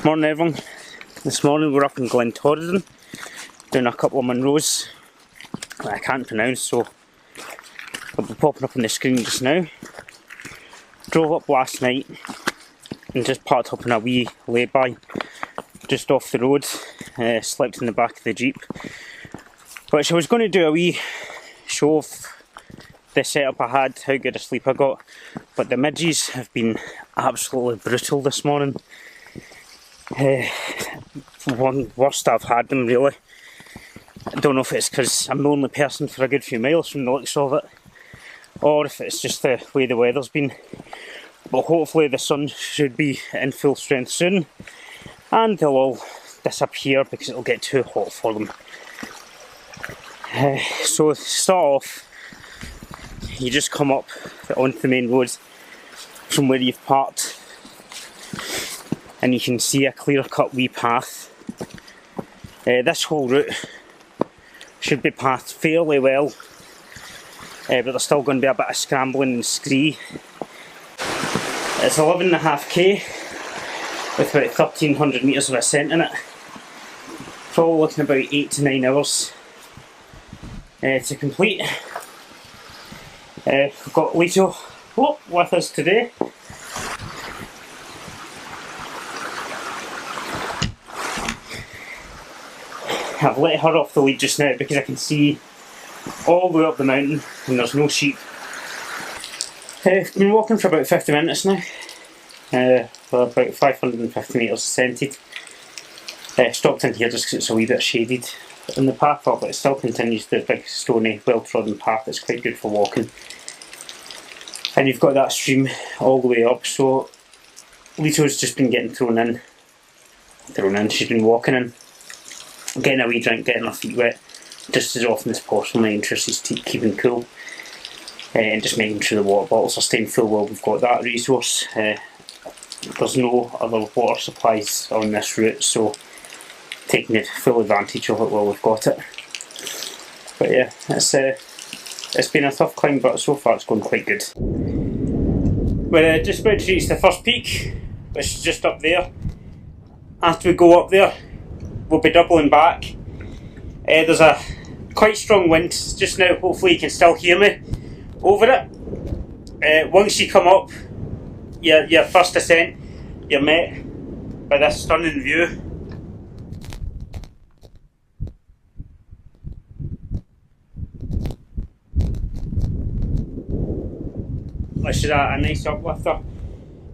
Morning everyone. This morning we're up in Glen Torridon doing a couple of Monroes that I can't pronounce, so they'll be popping up on the screen just now. Drove up last night and just parked up in a wee lay-by just off the road, slept in the back of the Jeep. But I was going to do a wee show of the setup I had, how good a sleep I got, but the midges have been absolutely brutal this morning. One worst I've had them, really. I don't know if it's because I'm the only person for a good few miles from the looks of it, or if it's just the way the weather's been. But hopefully the sun should be in full strength soon and they'll all disappear because it'll get too hot for them. So to start off, you just come up onto the main road from where you've parked and you can see a clear-cut wee path. This whole route should be pathed fairly well, but there's still going to be a bit of scrambling and scree. It's 11.5k with about 1300 metres of ascent in it. Probably looking about 8 to 9 hours to complete. We've got Liathach with us today. I've let her off the lead just now because I can see all the way up the mountain and there's no sheep. I've been walking for about 50 minutes now. We're about 550 metres ascended. Stopped in here just because it's a wee bit shaded in the path, but it still continues the big stony, well trodden path. It's quite good for walking. And you've got that stream all the way up, so Liathach's just been getting thrown in. She's been walking in, getting a wee drink, getting her feet wet just as often as possible. My interest is keeping cool and just making sure the water bottles are staying full while we've got that resource. There's no other water supplies on this route, so taking full advantage of it while we've got it. But yeah, it's been a tough climb, but so far it's going quite good. We're just about to reach the first peak, which is just up there. After we go up there, we'll be doubling back. There's a quite strong wind just now, hopefully you can still hear me over it. Once you come up your first ascent, you're met by this stunning view. Which is a nice uplifter.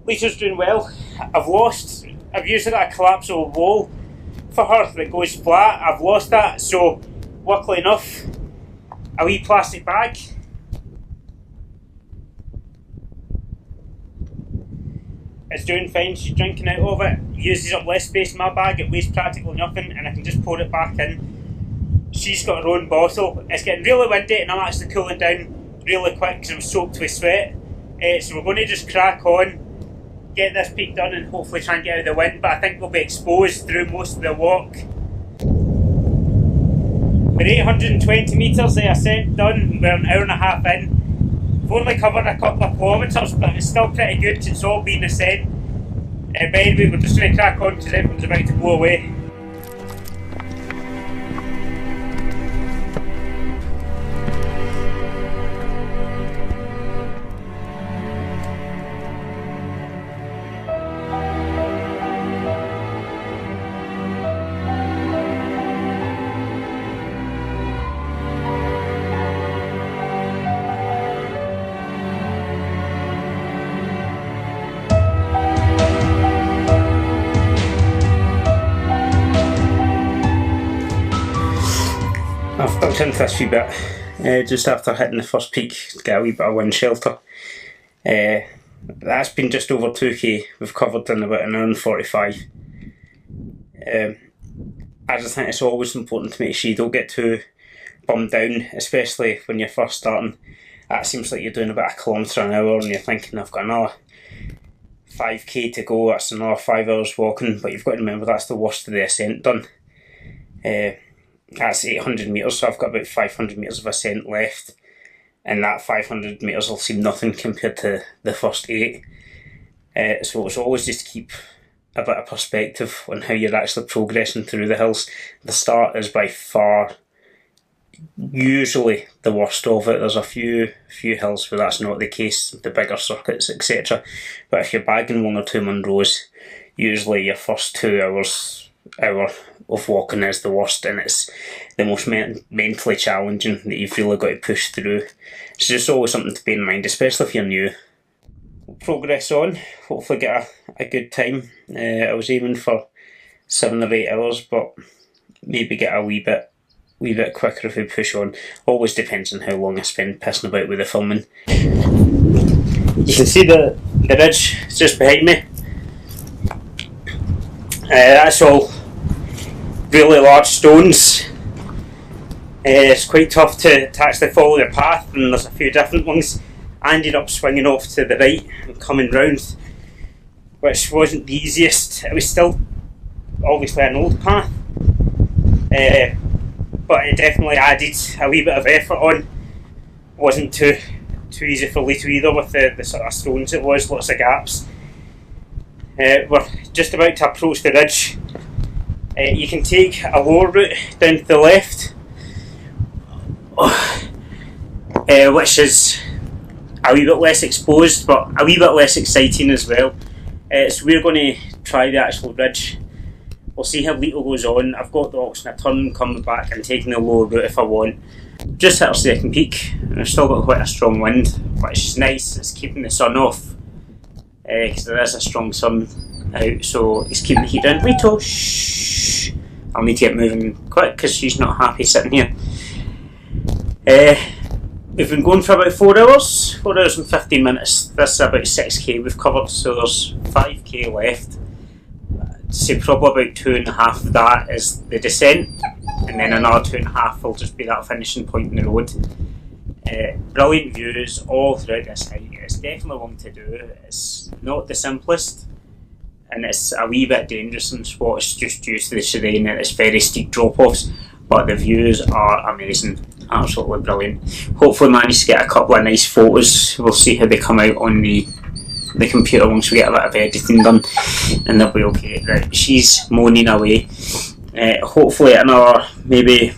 Lisa's doing well. I've used a collapsible wall for her that goes flat. I've lost that, so luckily enough, a wee plastic bag. It's doing fine, she's drinking out of it. Uses up less space in my bag, it weighs practically nothing and I can just pour it back in. She's got her own bottle. It's getting really windy and I'm actually cooling down really quick because I'm soaked with sweat. So we're going to just crack on, get this peak done and hopefully try and get out of the wind, but I think we'll be exposed through most of the walk. We're 820 metres of ascent done, we're an hour and a half in. We've only covered a couple of kilometres, but it's still pretty good, it's all been ascent. But anyway, we're just going to crack on because everyone's about to blow away. I've ducked into this wee bit just after hitting the first peak to get a wee bit of wind shelter. That's been just over 2k we've covered in about an hour and 45. I just think it's always important to make sure you don't get too bummed down, especially when you're first starting. That seems like you're doing about a kilometre an hour and you're thinking I've got another 5k to go, that's another 5 hours walking, but you've got to remember that's the worst of the ascent done. That's 800 metres, so I've got about 500 metres of ascent left, and that 500 metres will seem nothing compared to the first 8. So it's always just keep a bit of perspective on how you're actually progressing through the hills. The start is by far usually the worst of it. There's a few hills where that's not the case, the bigger circuits, etc. But if you're bagging 1 or 2 Munros, usually your first 2 hour of walking is the worst, and it's the most mentally challenging that you've really got to push through. So just always something to bear in mind, especially if you're new. We'll progress on, hopefully get a good time. I was aiming for 7 or 8 hours, but maybe get a wee bit quicker if we push on. Always depends on how long I spend pissing about with the filming. You can see the ridge just behind me. That's all really large stones. It's quite tough to actually follow the path, and there's a few different ones. I ended up swinging off to the right and coming round, which wasn't the easiest. It was still obviously an old path, but it definitely added a wee bit of effort on. It wasn't too easy for Leto either with the sort of stones it was, lots of gaps. We're just about to approach the ridge. You can take a lower route down to the left, which is a wee bit less exposed but a wee bit less exciting as well. So we're going to try the actual ridge. We'll see how Leto goes on. I've got the option of turning, coming back and taking the lower route if I want. Just hit our second peak and I've still got quite a strong wind, which is nice. It's keeping the sun off because there is a strong sun out, so it's keeping the heat down. Leto, shh! I'll need to get moving quick because she's not happy sitting here. We've been going for about 4 hours, 4 hours and 15 minutes. This is about 6k we've covered, so there's 5k left. I'd say probably about 2.5 of that is the descent, and then another 2.5 will just be that finishing point in the road. Brilliant views all throughout this hike. It's definitely one to do. It's not the simplest, and it's a wee bit dangerous in spots just due to the terrain and its very steep drop-offs, but the views are amazing, absolutely brilliant. Hopefully manage to get a couple of nice photos. We'll see how they come out on the computer once we get a bit of editing done, and they'll be okay. Right, she's moaning away. Hopefully another maybe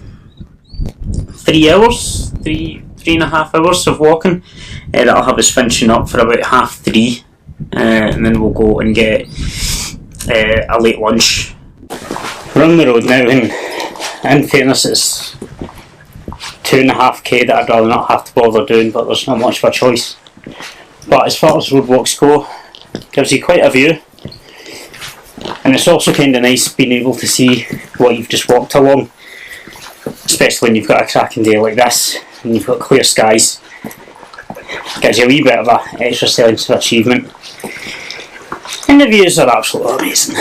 3 hours, 3.5 hours of walking. That'll have us finishing up for about 3:30, and then we'll go and get a late lunch. We're on the road now, and in fairness it's 2.5k that I'd rather not have to bother doing, but there's not much of a choice. But as far as roadwalks go, it gives you quite a view, and it's also kind of nice being able to see what you've just walked along, especially when you've got a cracking day like this and you've got clear skies. It gives you a wee bit of an extra sense of achievement, and the views are absolutely amazing.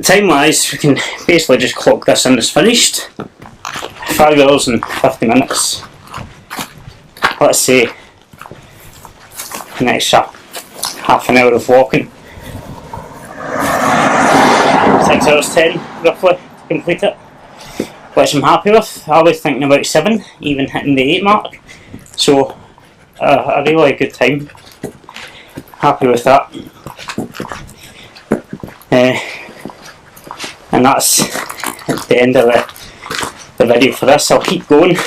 Time wise, we can basically just clock this in as finished. 5 hours and 50 minutes. Let's say an extra half an hour of walking. 6 hours 10 roughly to complete it, which I'm happy with. I was thinking about 7, even hitting the 8 mark, so a really good time. Happy with that. And that's the end of the video for this. I'll keep going.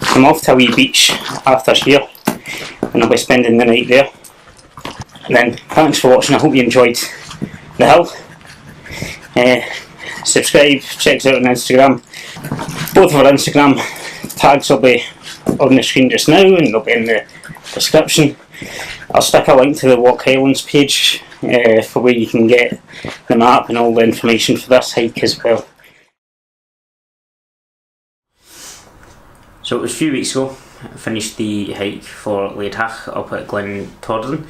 I'm off to a wee beach after here, and I'll be spending the night there. And then thanks for watching. I hope you enjoyed the hill. Subscribe, check us out on Instagram. Both of our Instagram tags will be on the screen just now, and they'll be in the description. I'll stick a link to the Walk Highlands page for where you can get the map and all the information for this hike as well. So it was a few weeks ago I finished the hike for Liathach up at Glen Torridon.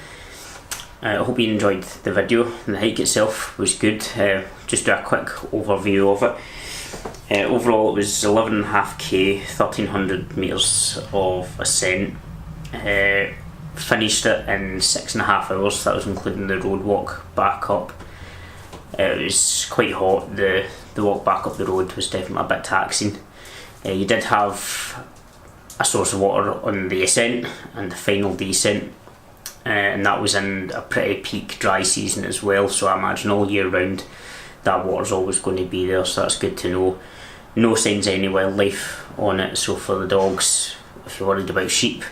I hope you enjoyed the video. The hike itself was good. Just do a quick overview of it. Overall it was 11.5k, 1300 metres of ascent. Finished it in 6.5 hours. That was including the road walk back up. It was quite hot. The walk back up the road was definitely a bit taxing. You did have a source of water on the ascent and the final descent. and that was in a pretty peak dry season as well, so I imagine all year round that water's always going to be there, so that's good to know. No signs of any wildlife on it, so for the dogs, if you're worried about sheep,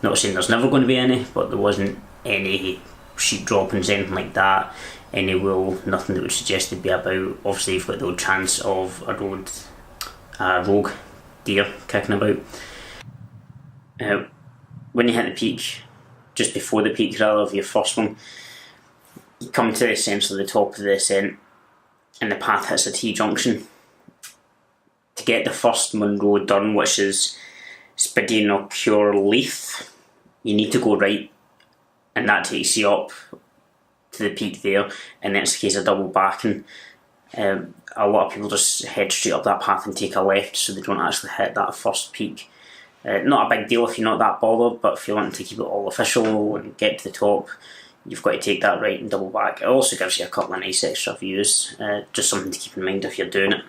not saying there's never going to be any, but there wasn't any sheep droppings, anything like that, any wool, nothing that would suggest they'd be about. Obviously you've got the odd chance of a rogue deer kicking about. When you hit the peak, just before the peak rather of your first one, you come to essentially the top of the ascent and the path hits a T-junction. To get the first Munro done, which is Spidean or Cure Leith, you need to go right, and that takes you up to the peak there, and then it's a case of double backing. A lot of people just head straight up that path and take a left so they don't actually hit that first peak. Not a big deal if you're not that bothered, but if you want to keep it all official and get to the top, you've got to take that right and double back. It also gives you a couple of nice extra views, just something to keep in mind if you're doing it.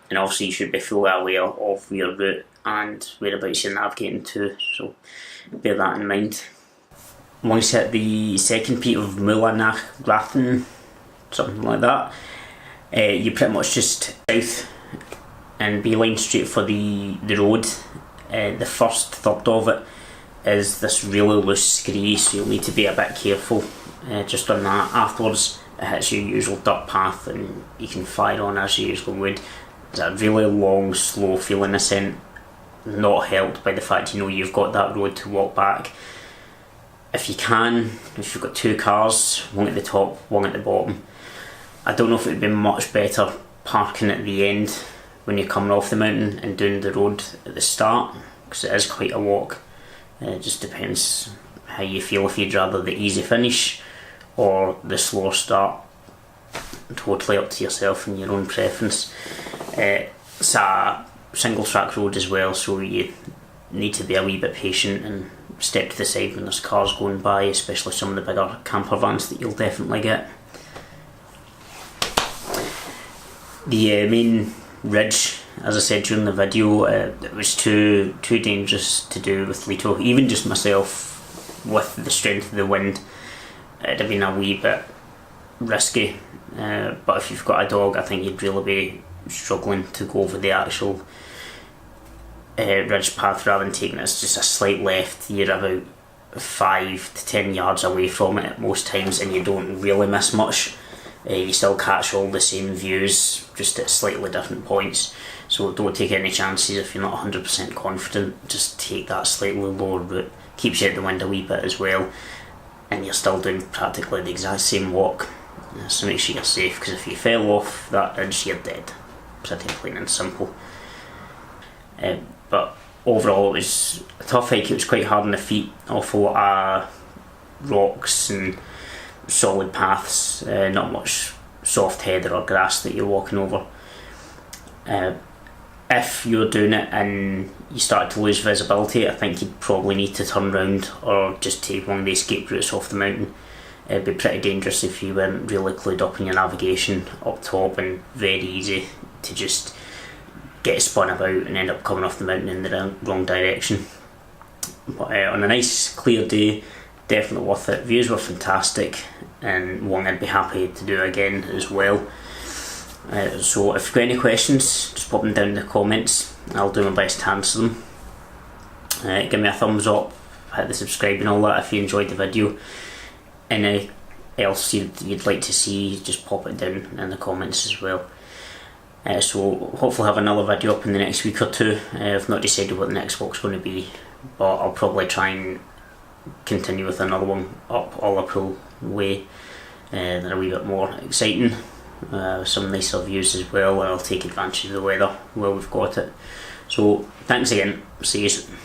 And obviously you should be fully aware of your route and whereabouts you're navigating to, so bear that in mind. Once you hit the second peak of Liathach, Grathan, something like that, you pretty much just south and beeline straight for the road. The first third of it is this really loose scree, so you'll need to be a bit careful just on that. Afterwards it hits your usual dirt path and you can fire on as you usually would. It's a really long, slow feeling ascent, not helped by the fact you've got that road to walk back. If you can, if you've got two cars, one at the top, one at the bottom, I don't know if it would be much better parking at the end when you're coming off the mountain and doing the road at the start, because it is quite a walk. It just depends how you feel, if you'd rather the easy finish or the slower start. Totally up to yourself and your own preference. It's a single track road as well, so you need to be a wee bit patient and step to the side when there's cars going by, especially some of the bigger camper vans that you'll definitely get. The main ridge, as I said during the video, it was too dangerous to do with Leto. Even just myself, with the strength of the wind, it'd have been a wee bit risky. But if you've got a dog, I think you'd really be struggling to go over the actual ridge path rather than taking it as just a slight left. You're about 5 to 10 yards away from it at most times, and you don't really miss much. You still catch all the same views, just at slightly different points, so don't take any chances if you're not 100% confident. Just take that slightly lower route, keeps you out the wind a wee bit as well, and you're still doing practically the exact same walk, so make sure you're safe, because if you fell off that ridge you're dead, pretty plain and simple. But overall it was a tough hike. It was quite hard on the feet, awful lot of rocks and solid paths, not much soft heather or grass that you're walking over. If you're doing it and you start to lose visibility, I think you'd probably need to turn around or just take one of the escape routes off the mountain. It'd be pretty dangerous if you weren't really clued up in your navigation up top, and very easy to just get spun about and end up coming off the mountain in the wrong direction. But on a nice clear day, definitely worth it. Views were fantastic, and one I'd be happy to do again as well. So if you've got any questions, just pop them down in the comments. I'll do my best to answer them. Give me a thumbs up, hit the subscribe and all that if you enjoyed the video. Anything else you'd like to see, just pop it down in the comments as well. So hopefully have another video up in the next week or two. I've not decided what the next walk's going to be, but I'll probably try and continue with another one up Ullapool way. They're a wee bit more exciting, some nicer views as well, and I'll take advantage of the weather while we've got it. So thanks again, see you soon.